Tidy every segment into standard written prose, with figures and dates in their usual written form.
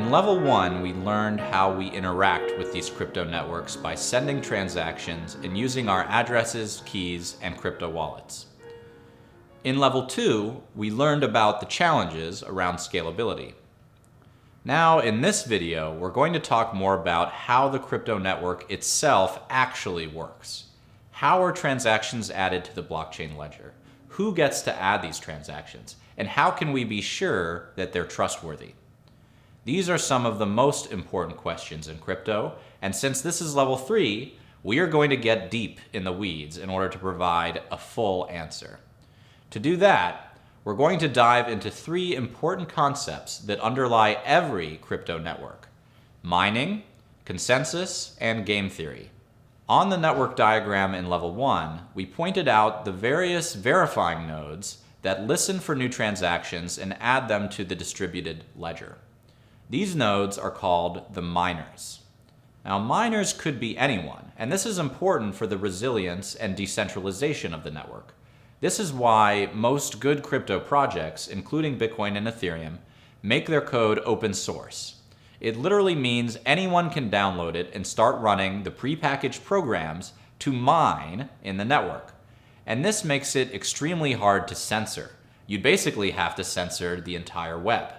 In level 1, we learned how we interact with these crypto networks by sending transactions and using our addresses, keys, and crypto wallets. In level 2, we learned about the challenges around scalability. Now, in this video, we're going to talk more about how the crypto network itself actually works. How are transactions added to the blockchain ledger? Who gets to add these transactions? And how can we be sure that they're trustworthy? These are some of the most important questions in crypto, and since this is level 3, we are going to get deep in the weeds in order to provide a full answer. To do that, we're going to dive into 3 important concepts that underlie every crypto network: mining, consensus, and game theory. On the network diagram in level 1, we pointed out the various verifying nodes that listen for new transactions and add them to the distributed ledger. These nodes are called the miners. Now, miners could be anyone, and this is important for the resilience and decentralization of the network. This is why most good crypto projects, including Bitcoin and Ethereum, make their code open source. It literally means anyone can download it and start running the prepackaged programs to mine in the network. And this makes it extremely hard to censor. You'd basically have to censor the entire web.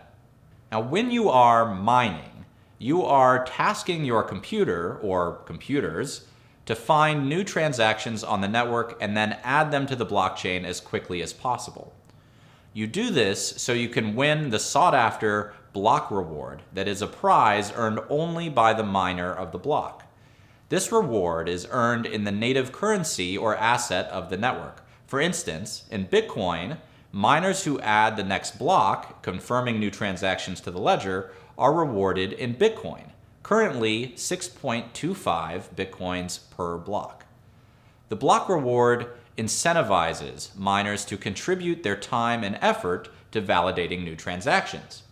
Now, when you are mining, you are tasking your computer or computers to find new transactions on the network and then add them to the blockchain as quickly as possible. You do this so you can win the sought-after block reward that is a prize earned only by the miner of the block. This reward is earned in the native currency or asset of the network. For instance, in Bitcoin, miners who add the next block, confirming new transactions to the ledger, are rewarded in Bitcoin, currently 6.25 Bitcoins per block. The block reward incentivizes miners to contribute their time and effort to validating new transactions.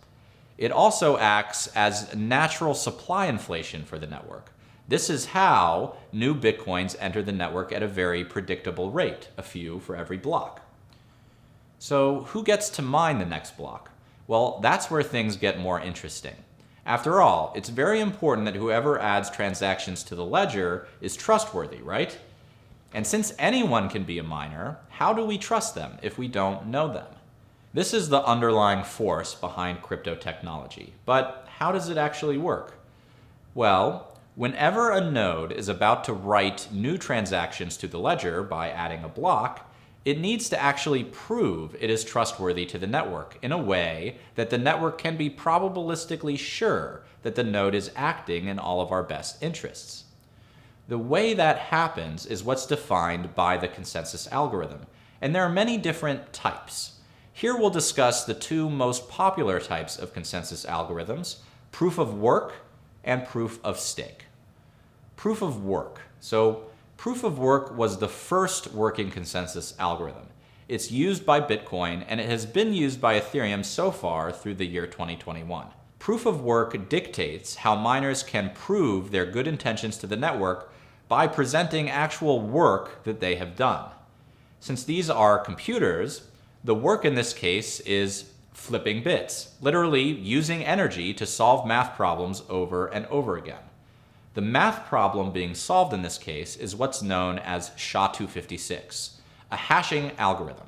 It also acts as natural supply inflation for the network. This is how new Bitcoins enter the network at a very predictable rate, a few for every block. So who gets to mine the next block? Well, that's where things get more interesting. After all, it's very important that whoever adds transactions to the ledger is trustworthy, right? And since anyone can be a miner, how do we trust them if we don't know them? This is the underlying force behind crypto technology. But how does it actually work? Well, whenever a node is about to write new transactions to the ledger by adding a block, it needs to actually prove it is trustworthy to the network in a way that the network can be probabilistically sure that the node is acting in all of our best interests. The way that happens is what's defined by the consensus algorithm, and there are many different types. Here we'll discuss the 2 most popular types of consensus algorithms: proof of work and proof of stake. Proof of work. So proof of work was the first working consensus algorithm. It's used by Bitcoin, and it has been used by Ethereum so far through the year 2021. Proof of work dictates how miners can prove their good intentions to the network by presenting actual work that they have done. Since these are computers, the work in this case is flipping bits, literally using energy to solve math problems over and over again. The math problem being solved in this case is what's known as SHA-256, a hashing algorithm.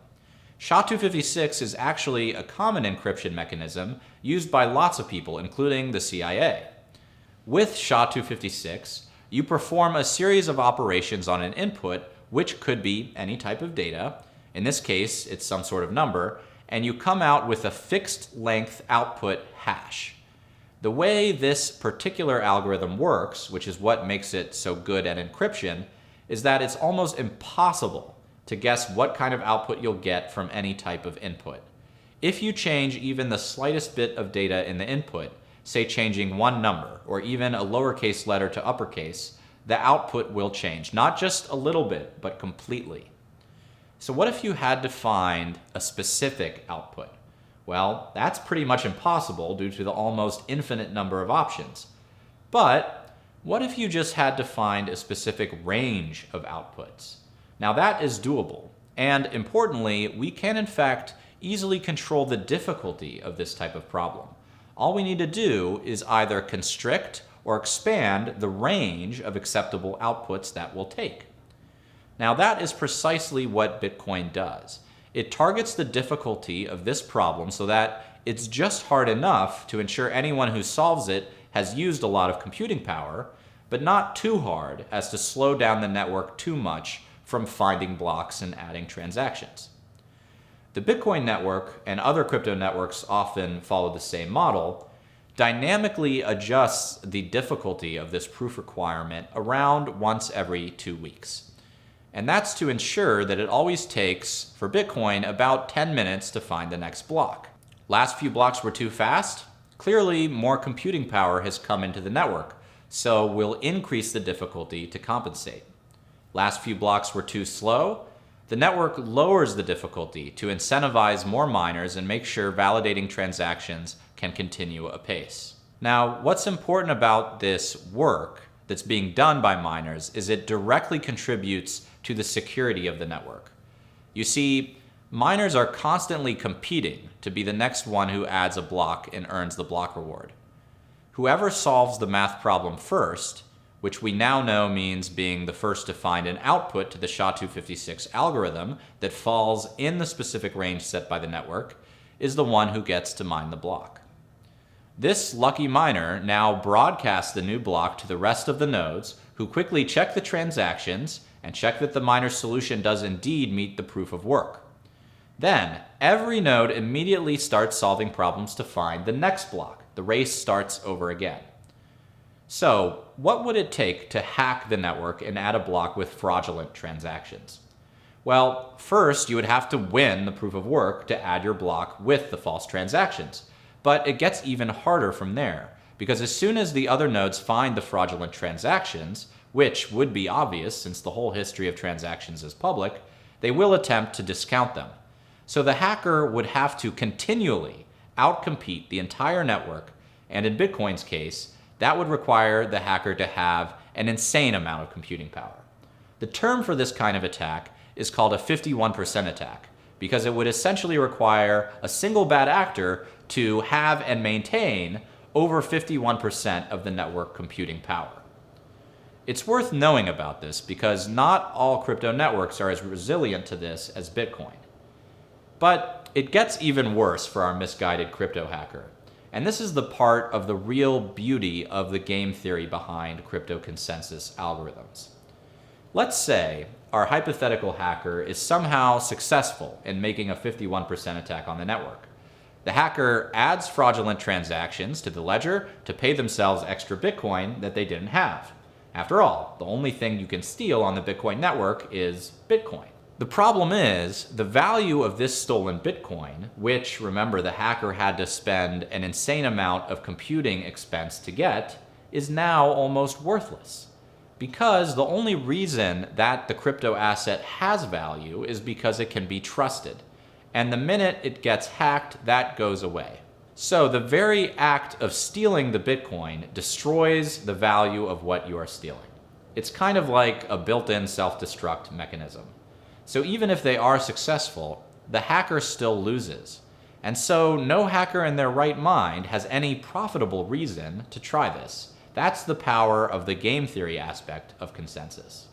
SHA-256 is actually a common encryption mechanism used by lots of people, including the CIA. With SHA-256, you perform a series of operations on an input, which could be any type of data. In this case, it's some sort of number, and you come out with a fixed length output hash. The way this particular algorithm works, which is what makes it so good at encryption, is that it's almost impossible to guess what kind of output you'll get from any type of input. If you change even the slightest bit of data in the input, say changing one number or even a lowercase letter to uppercase, the output will change, not just a little bit, but completely. So what if you had to find a specific output? Well, that's pretty much impossible due to the almost infinite number of options. But what if you just had to find a specific range of outputs? Now that is doable, and importantly, we can in fact easily control the difficulty of this type of problem. all we need to do is either constrict or expand the range of acceptable outputs that we'll take. Now that is precisely what Bitcoin does. It targets the difficulty of this problem so that it's just hard enough to ensure anyone who solves it has used a lot of computing power, but not too hard as to slow down the network too much from finding blocks and adding transactions. The Bitcoin network and other crypto networks often follow the same model, dynamically adjusts the difficulty of this proof requirement around once every 2 weeks. And that's to ensure that it always takes, for Bitcoin, about 10 minutes to find the next block. Last few blocks were too fast? Clearly, more computing power has come into the network, so we'll increase the difficulty to compensate. Last few blocks were too slow? The network lowers the difficulty to incentivize more miners and make sure validating transactions can continue apace. Now, what's important about this work that's being done by miners is it directly contributes to the security of the network. You see, miners are constantly competing to be the next one who adds a block and earns the block reward. Whoever solves the math problem first, which we now know means being the first to find an output to the SHA-256 algorithm that falls in the specific range set by the network, is the one who gets to mine the block. This lucky miner now broadcasts the new block to the rest of the nodes, who quickly check the transactions and check that the miner's solution does indeed meet the proof of work. Then, every node immediately starts solving problems to find the next block. The race starts over again. So, what would it take to hack the network and add a block with fraudulent transactions? Well, first you would have to win the proof of work to add your block with the false transactions. But it gets even harder from there, because as soon as the other nodes find the fraudulent transactions, which would be obvious since the whole history of transactions is public, they will attempt to discount them. So the hacker would have to continually outcompete the entire network, and in Bitcoin's case, that would require the hacker to have an insane amount of computing power. The term for this kind of attack is called a 51% attack, because it would essentially require a single bad actor to have and maintain over 51% of the network computing power. It's worth knowing about this because not all crypto networks are as resilient to this as Bitcoin. But it gets even worse for our misguided crypto hacker. And this is the part of the real beauty of the game theory behind crypto consensus algorithms. Let's say our hypothetical hacker is somehow successful in making a 51% attack on the network. The hacker adds fraudulent transactions to the ledger to pay themselves extra Bitcoin that they didn't have. After all, the only thing you can steal on the Bitcoin network is Bitcoin. The problem is, the value of this stolen Bitcoin, which, remember, the hacker had to spend an insane amount of computing expense to get, is now almost worthless. Because the only reason that the crypto asset has value is because it can be trusted. And the minute it gets hacked, that goes away. So the very act of stealing the Bitcoin destroys the value of what you are stealing. It's kind of like a built-in self-destruct mechanism. So even if they are successful, the hacker still loses. And so no hacker in their right mind has any profitable reason to try this. That's the power of the game theory aspect of consensus.